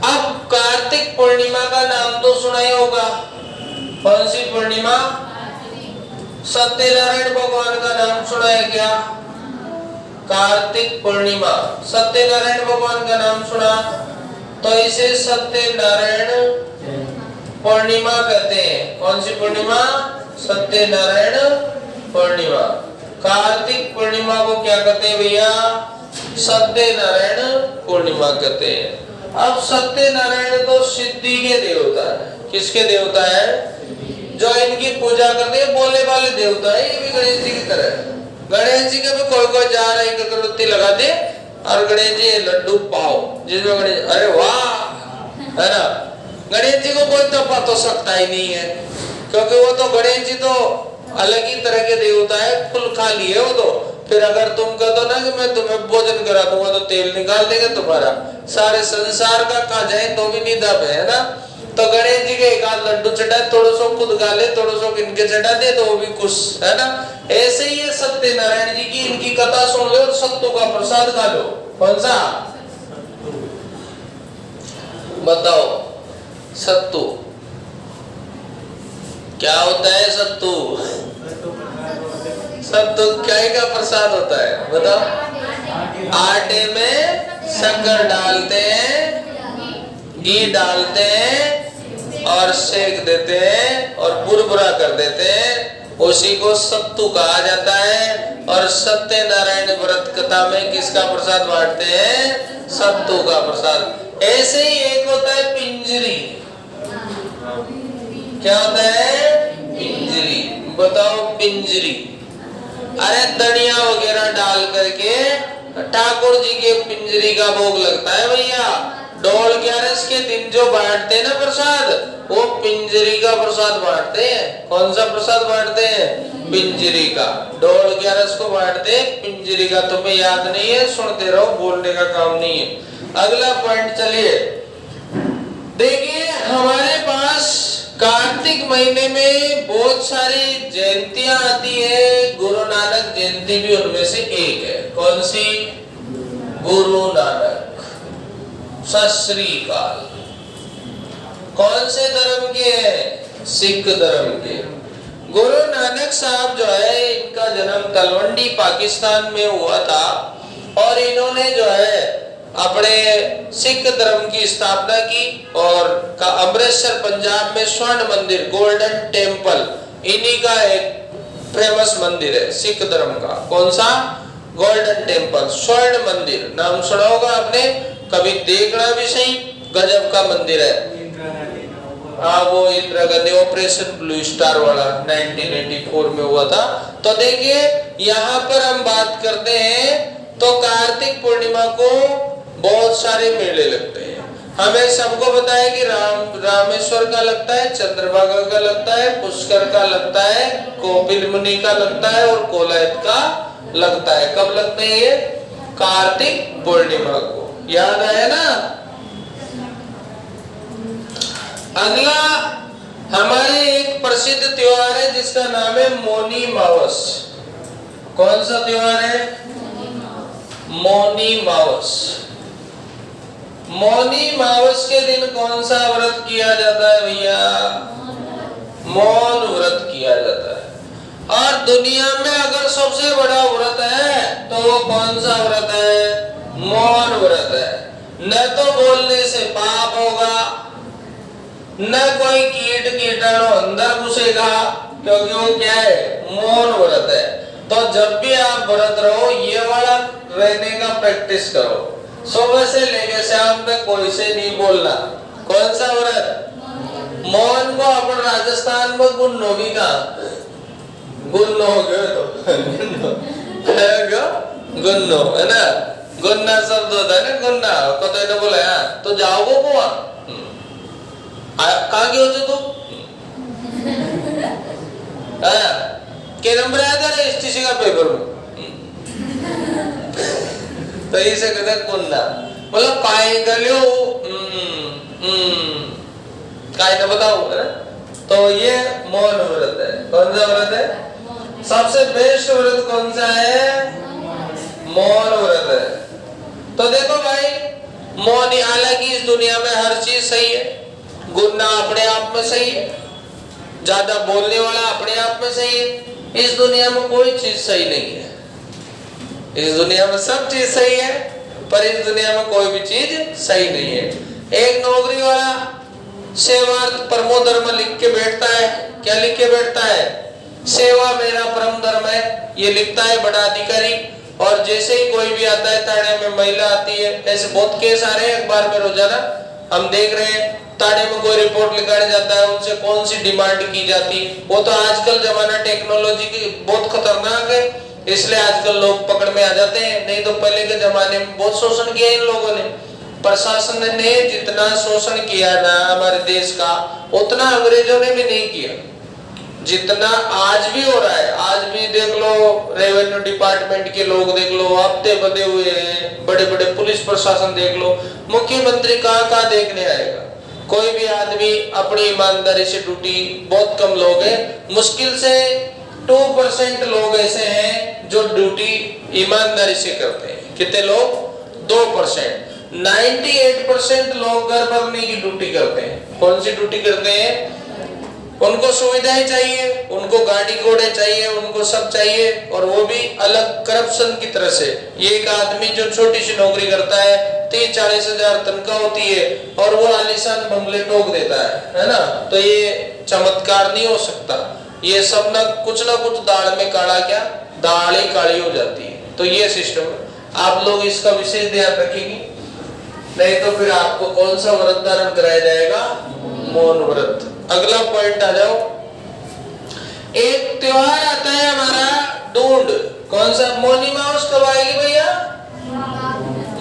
अब कार्तिक पूर्णिमा का नाम तो सुना ही होगा। कौन सी पूर्णिमा? सत्यनारायण भगवान का नाम सुना है क्या? कार्तिक पूर्णिमा, सत्यनारायण भगवान का नाम सुना, तो इसे सत्यनारायण पूर्णिमा कहते हैं। कौन सी पूर्णिमा? सत्यनारायण पूर्णिमा। कार्तिक पूर्णिमा को क्या कहते हैं भैया? सत्यनारायण पूर्णिमा कहते हैं। अब सत्यनारायण तो सिद्धि के देवता है। किसके देवता है? जो इनकी पूजा करते हैं बोले वाले देवता है। ये भी गणेश जी की तरह। गणेश जी का भी कोई कोई जा रहा है अगरबत्ती लगा दे और गणेश जी लड्डू पाओ, जिसमें गणेश, अरे वाह, है ना? गणेश जी को कोई तपा तो सकता ही नहीं है, क्योंकि वो तो गणेश जी तो अलग ही तरह के देवता है, फुल खाली है वो तो। फिर अगर तुम कह दो ना कि मैं तुम्हें भोजन करा दूंगा तो तेल निकाल देगा तुम्हारा, सारे संसार का खा जाए तो भी नहीं दाब है ना? तो गणेश जी के एक आध लड्डू चढ़ा, थोड़ा सो खुद खा ले, थोड़ा सो इनके चढ़ा दे तो वो भी खुश, है ना। ऐसे ही है सत्यनारायण जी की, इनकी कथा सुन लो और सत्तू का प्रसाद खा लो। कौन सा बताओ? सत्तू क्या होता है? सत्तू सत्तू क्या का प्रसाद होता है बताओ? आटे में शक्कर डालते हैं, घी डालते हैं और सेक देते हैं और बुरबुरा कर देते हैं, उसी को सत्तू कहा जाता है। और सत्यनारायण व्रत कथा में किसका प्रसाद बांटते हैं? सत्तू का प्रसाद। ऐसे ही एक होता है पिंजरी। क्या होता है? पिंजरी। बताओ पिंजरी। अरे धनिया वगैरह डाल करके ठाकुर जी के पिंजरी का भोग लगता है भैया। डोल 11 के दिन जो बांटते हैं ना प्रसाद, वो पिंजरी का प्रसाद बांटते हैं। कौन सा प्रसाद बांटते हैं? पिंजरी का। डोल 11 को बांटते हैं पिंजरी का। तुम्हें याद नहीं है? सुनते रहो, बोलने का काम नहीं है। अगला पॉइंट चलिए देखिए, हमारे पास कार्तिक महीने में बहुत सारी जयंतियां आती है। गुरु नानक जयंती भी उनमें से एक है। कौन सी? गुरु नानक। सत श्री अकाल। कौन से धर्म के हैं? सिख धर्म के। गुरु नानक साहब जो है, इनका जन्म तलवंडी पाकिस्तान में हुआ था और इन्होंने जो है अपने सिख धर्म की स्थापना की। और अमृतसर पंजाब में स्वर्ण मंदिर, गोल्डन टेम्पल, इन्हीं का एक फेमस मंदिर है सिख धर्म का। कौन सा? गोल्डन टेम्पल, स्वर्ण मंदिर। नाम सुना होगा आपने, कभी देखना भी सही, गजब का मंदिर है। हाँ, वो Indira Gandhi operation blue star वाला 1984 में हुआ था। तो देखिए यहाँ पर हम बात करते हैं तो कार्तिक पूर्णिमा को बहुत सारे मेले लगते हैं। हमें सबको पता है कि रामेश्वर का लगता है, चंद्रभागा का लगता है, पुष्कर का लगता है, कपिल मुनि का लगता है और कोलायत का लगता है। कब लगते हैं ये? कार्तिक पूर्णिमा को। याद आया ना? अगला हमारे एक प्रसिद्ध त्योहार है जिसका नाम है मौनी मावस। कौन सा त्योहार है? मौनी मावस। मौनी मावस के दिन कौन सा व्रत किया जाता है भैया? मौन व्रत किया जाता है। और दुनिया में अगर सबसे बड़ा व्रत है तो वो कौन सा व्रत है? मौन व्रत है। न तो बोलने से पाप होगा, न कोई कीट कीटाणु अंदर घुसेगा, क्योंकि वो क्या है? मौन व्रत है। तो जब भी आप व्रत रहो, ये वाला रहने का प्रैक्टिस करो। सुबह से लेकर शाम तक कोई से नहीं बोलना। कौन सा व्रत? मौन को अपन राजस्थान में गुन्नो भी कहा, गुन्नो हो गए तो गुन्नो है ना, गुन्ना शब्द होता है ना, गुन्ना को तो इन्हें बोला यार तो जाओगे कुआ कहाँ गए हो तुम? के नंबर आया था एसटीसी का पेपर में, तो इसे कहते हैं गुन्ना। मतलब काय कर लो, काय ना बताओ है ना। तो ये मौन व्रत है। कौन सा व्रत है? सबसे बेस्ट व्रत कौन सा है? मौन व्रत है। तो देखो भाई, मौन, हालांकि इस दुनिया में हर चीज सही है। गुन्ना अपने आप में सही है, ज्यादा बोलने वाला अपने आप में सही है। इस दुनिया में कोई चीज सही नहीं है। इस दुनिया में सब चीज सही है, पर इस दुनिया में कोई भी चीज सही नहीं है। एक नौकरी वाला सेवार्थ परमो धर्म लिख के बैठता है। क्या लिख के बैठता है? सेवा मेरा परम धर्म है, ये लिखता है बड़ा अधिकारी। और जैसे ही कोई भी आता है, थाने में महिला आती है, ऐसे बहुत केस आ रहे हैं अखबार में रोजाना हम देख रहे हैं। थाने में कोई रिपोर्ट लिखाने जाता है, उनसे कौन सी डिमांड की जाती। वो तो आजकल जमाना टेक्नोलॉजी की बहुत खतरनाक है, इसलिए आजकल लोग पकड़ में आ जाते हैं। नहीं तो पहले के जमाने में बहुत शोषण किया इन लोगों ने। प्रशासन ने जितना शोषण किया ना हमारे देश का, उतना अंग्रेजों ने भी नहीं किया जितना आज भी हो रहा है। आज भी देख लो, रेवेन्यू डिपार्टमेंट के लोग देख लो, हफ्ते बंधे हुए हैं। बड़े बड़े पुलिस प्रशासन देख लो। मुख्यमंत्री कहाँ कहाँ देखने आएगा? कोई भी आदमी अपनी ईमानदारी से ड्यूटी, बहुत कम लोग हैं, मुश्किल से 2% लोग ऐसे हैं जो ड्यूटी ईमानदारी से करते हैं। कितने लोग? 2%। 98% लोग घर भरने की ड्यूटी करते हैं। कौन सी ड्यूटी करते हैं? उनको सुविधाएं चाहिए, उनको गाड़ी घोड़े चाहिए, उनको सब चाहिए, और वो भी अलग करप्शन की तरह से। ये एक आदमी जो छोटी सी नौकरी करता है, 30-40 हजार तनख्वाह होती है, और वो आलीशान बंगले ठोक देता है ना? तो ये चमत्कार नहीं हो सकता। ये सब ना कुछ दाल में काला, क्या दाल ही काली हो जाती है। तो ये सिस्टम आप लोग इसका विशेष ध्यान रखेंगे, नहीं तो फिर आपको कौन सा व्रत धारण कराया जाएगा? मौन व्रत। अगला पॉइंट आ जाओ। एक त्योहार आता है हमारा ढूंढ। कौन सा? मौनी मास कब आएगी भैया?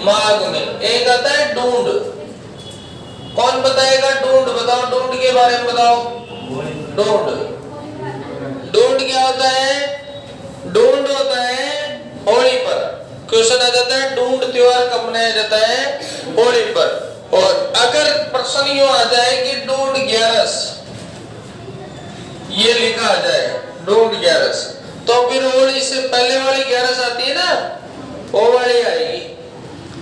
माघ में। एक आता है ढूंढ। कौन बताएगा? ढूंढ बताओ, ढूंढ के बारे में बताओ। ढूंढ क्या होता है? ढूंढ होता है होली पर। क्वेश्चन आ जाता है ढूंढ त्योहार कब मनाया जाता है? होली पर। और अगर प्रश्न यूं आ जाए कि ढूंढ 11, ये लिखा आ जाए ढूंढ 11, तो फिर होली से पहले वाली 11 आती है ना, वो वाली आएगी।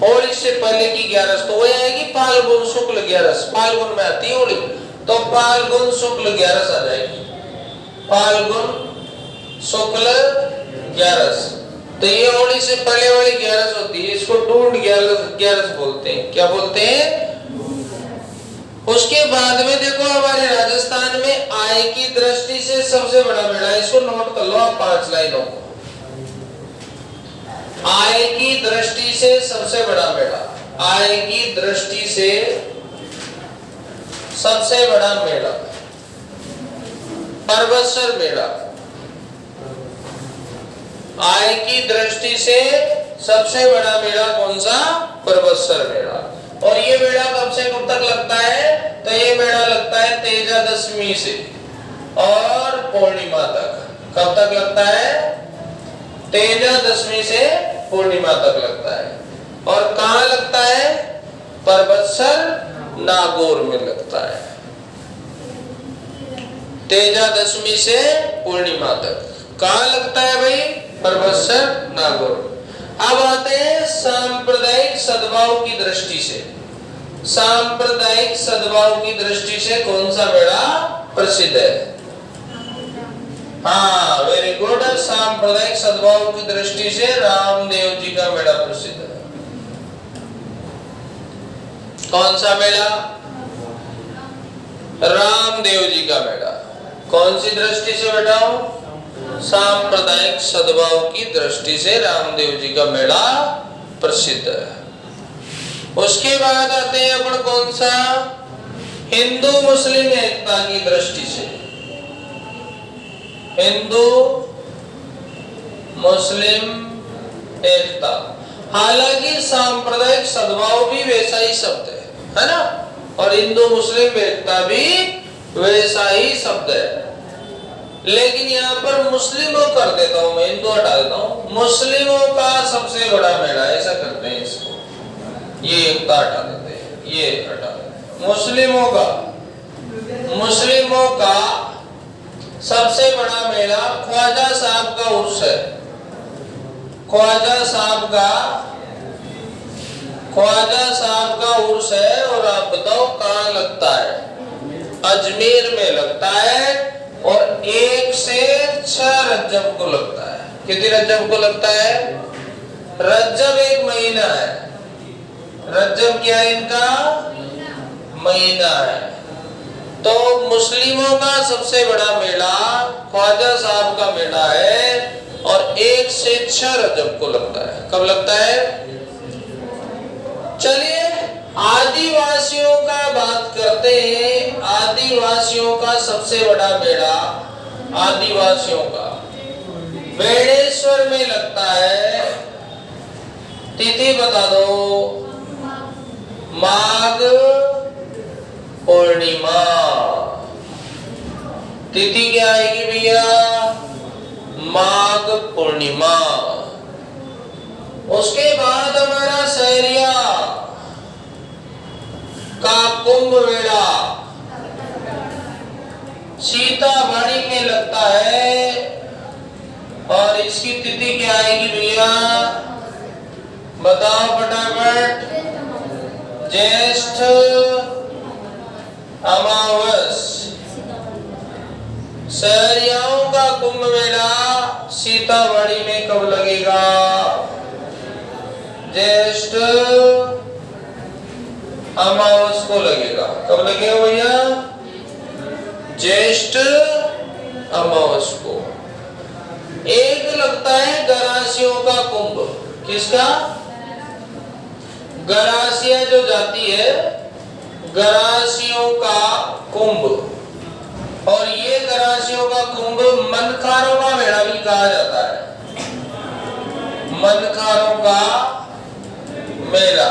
होली से पहले की 11 तो वही आएगी फाल्गुन शुक्ल 11। फाल्गुन में आती है होली, तो फाल्गुन शुक्ल 11 आ जाएगी। फाल्गुन शुक्ल 11, तो ये होली से पहले वाली 11 होती है। इसको ढूंढ 11 बोलते हैं। क्या बोलते हैं? उसके बाद में देखो हमारे राजस्थान में आय की दृष्टि से सबसे बड़ा मेला है। इसको नोट कर लो आप 5 लाइनों को। आय की दृष्टि से सबसे बड़ा मेला, आय की दृष्टि से सबसे बड़ा मेला परबतसर मेला। आय की दृष्टि से सबसे बड़ा मेला कौन सा? परबतसर मेला। और ये मेला कब से कब तक लगता है? तो ये मेला लगता है तेजादशमी से और पूर्णिमा तक। कब तक लगता है? तेजादशमी से पूर्णिमा तक लगता है। और कहाँ लगता है? परबतसर नागौर में लगता है। तेजादशमी से पूर्णिमा तक कहाँ लगता है भाई? परबतसर नागौर। अब आते हैं सांप्रदायिक सद्भाव की दृष्टि से। सांप्रदायिक सद्भाव की दृष्टि से कौन सा मेला प्रसिद्ध है? हाँ, वेरी गुड। सांप्रदायिक सद्भाव की दृष्टि से रामदेव जी का मेला प्रसिद्ध है। कौन सा मेला? रामदेव जी का मेला। कौन सी दृष्टि से बताओ? सांप्रदायिक सद्भाव की दृष्टि से रामदेव जी का मेला प्रसिद्ध है। उसके बाद आते हैं अपन कौन सा? हिंदू मुस्लिम एकता की दृष्टि से। हिंदू मुस्लिम एकता। हालांकि सांप्रदायिक सद्भाव भी वैसा ही शब्द है ना? और हिंदू मुस्लिम एकता भी वैसा ही शब्द है, लेकिन यहाँ पर मुस्लिमों कर देता हूं मैं, हिंदू हटा देता हूं। मुस्लिमों का सबसे बड़ा मेला, ऐसा करते हैं इसको। ये एकता हटा देते हैं, ये हटा देते हैं। मुस्लिमों का सबसे बड़ा मेला ख्वाजा साहब का उर्स है। ख्वाजा साहब का उर्स है। और आप बताओ कहाँ लगता है? अजमेर में लगता है। और 1 से 6 रज्जब को लगता है। कितनी रज्जब को लगता है? रज्जब एक महीना है। रज्जब क्या है? इनका महीना है। तो मुस्लिमों का सबसे बड़ा मेला ख्वाजा साहब का मेला है, और 1 से 6 रज्जब को लगता है। कब लगता है? चलिए आदिवासियों का बात करते हैं। आदिवासियों का सबसे बड़ा मेला आदिवासियों का बेणेश्वर में लगता है। तिथि बता दो। माघ पूर्णिमा। तिथि क्या आएगी भैया? माघ पूर्णिमा। उसके बाद हमारा सहरिया का आपको कुंभ मेला सीतामढ़ी में लगता है और इसकी तिथि क्या आएगी भैया, बताओ फटाफट। ज्येष्ठ अमावस। सहरियाओं का कुंभ मेला सीतामढ़ी में कब लगेगा? ज्येष्ठ अमावस को लगेगा। कब लगेगा भैया? ज्येष्ठ अमावस को। एक लगता है गरासियों का कुंभ। किसका? गरासिया जो जाती है, गरासियों का कुंभ। और ये गरासियों का कुंभ मनखारों का मेला भी कहा जाता है। मनखारों का मेला।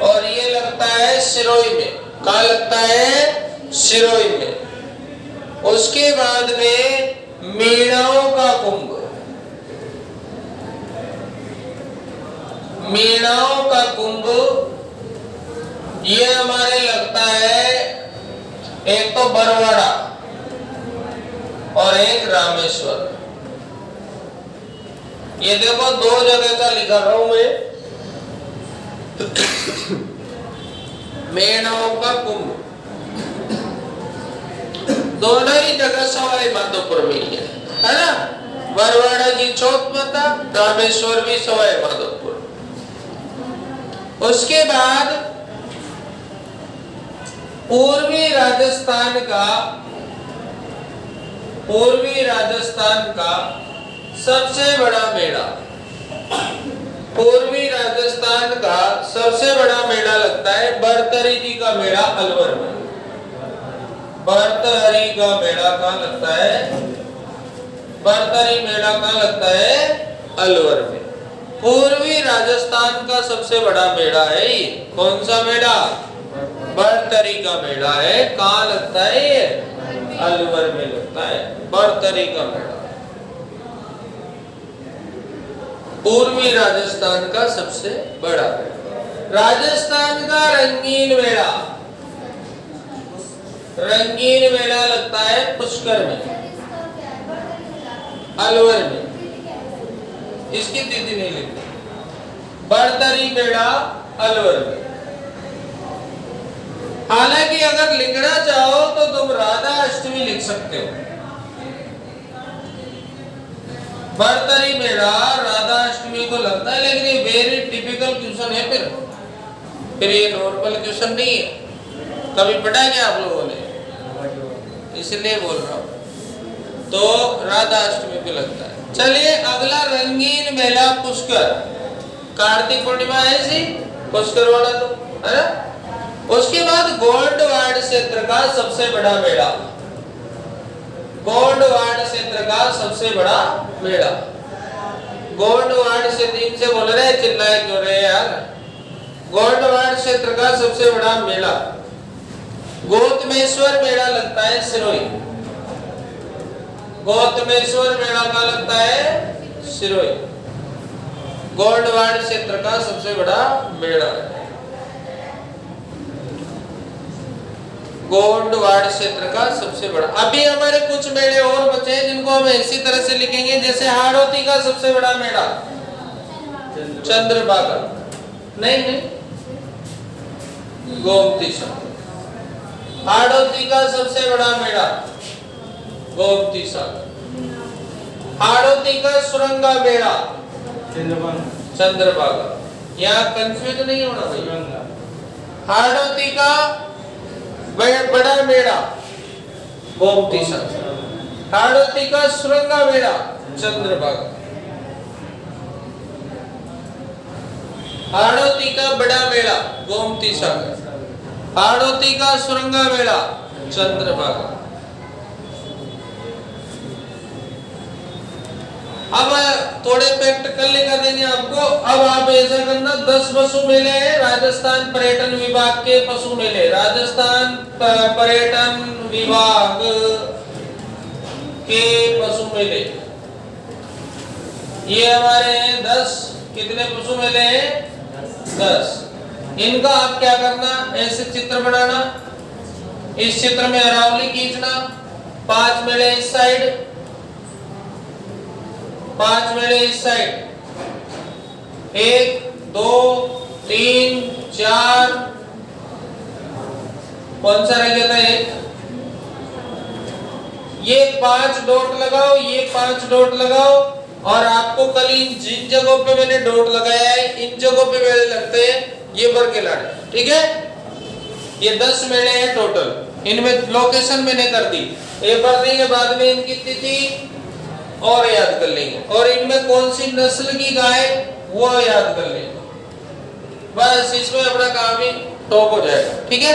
और ये लगता है सिरोही में। कहाँ लगता है? सिरोही में। उसके बाद में मेढ़ाओं का कुंभ। मेढ़ाओं का कुंभ ये हमारे लगता है एक तो बरवाड़ा और एक रामेश्वर। ये देखो दो जगह का लिखा रहा हूं मैं। मेढ़ाओं का कुंभ दोनों ही जगह सवाई माधोपुर में ही है ना। बरवाड़ा की चौथ माता, रामेश्वर भी सवाई माधोपुर। उसके बाद पूर्वी राजस्थान का सबसे बड़ा मेला, पूर्वी राजस्थान का सबसे बड़ा मेला लगता है बरतरी जी का मेला अलवर में। बरतरी का मेला कहाँ लगता है? बरतरी मेला कहाँ लगता है? अलवर में। पूर्वी राजस्थान का सबसे बड़ा मेला है ये। कौन सा मेला? बरतरी का मेला है। कहाँ लगता है ये? अलवर में लगता है बरतरी का मेला। पूर्वी राजस्थान का सबसे बड़ा मेला। राजस्थान का रंगीन मेला, रंगीन मेला लगता है पुष्कर में, अलवर में। इसकी तिथि नहीं लिखी। बरतरी मेला अलवर में। हालांकि अगर लिखना चाहो तो तुम राधा अष्टमी लिख सकते हो। बरतरी मेला राधा अष्टमी को लगता है, लेकिन ये वेरी टिपिकल क्वेश्चन है। फिर ये नॉर्मल क्वेश्चन नहीं है। कभी पढ़ा क्या आप लोगों ने? इसलिए बोल रहा हूं। तो राधा अष्टमी को लगता है। चलिए अगला रंगीन मेला पुष्कर। कार्तिक पूर्णिमा है सी पुष्कर वाला तो है ना। उसके बाद गोंडवाड़ क्षेत्र का सबसे बड़ा मेला, गोंडवाड़ क्षेत्र का सबसे बड़ा मेला। गोंडवाड़ से दिन से बोल रहे, चिल्लाए क्यों रहे यार? गोंडवाड़ क्षेत्र का सबसे बड़ा मेला गौतमेश्वर मेला लगता है सिरोही। गौतमेश्वर मेला का लगता है सिरोही। गोंडवाड़ क्षेत्र का सबसे बड़ा मेला है गोंडवाड़ क्षेत्र का सबसे बड़ा। अभी हमारे कुछ मेले और बचे हैं जिनको हम इसी तरह से लिखेंगे। जैसे हाड़ौती का सबसे बड़ा मेला चंद्रभागा, नहीं गोमती सागर। हाड़ौती का सबसे बड़ा मेला गोमती सागर। हाड़ौती का सुरंगा मेला चंद्रभागा। यहाँ कंफ्यूज नहीं होना भाई। हाड़ौती का बड़ा मेला गोमती सागर। हाड़ौती का सुरंगा मेला चंद्रभागा। हाड़ौती का बड़ा मेला गोमती सागर। हाड़ौती का सुरंगा मेला चंद्रभागा। अब थोड़े प्रैक्टिकल कर देंगे आपको। अब आप ऐसा करना, 10 पशु मेले हैं राजस्थान पर्यटन विभाग के। पशु मेले राजस्थान पर्यटन विभाग के पशु मेले ये हमारे हैं 10। कितने पशु मेले हैं? 10। इनका आप क्या करना, ऐसे चित्र बनाना, इस चित्र में अरावली खींचना, 5 मेढ़े इस साइड, 5 मेढ़े इस साइड, 1 2 3 4, कौन सा रह गया था एक, ये 5 डॉट लगाओ, ये 5 डॉट लगाओ, और आपको कल इन जिन जगहों पे मैंने डॉट लगाया है इन जगहों पे मेरे लगते हैं ये भर के लाने, ठीक है। ये 10 मेढ़े हैं टोटल, इनमें लोकेशन मैंने कर दी, ये भरने के बाद में इनकी तिथि और याद कर लेंगे, और इनमें कौन सी नस्ल की गाय वो याद कर लेंगे, बस इसमें अपना काम ही टॉप हो जाएगा, ठीक है।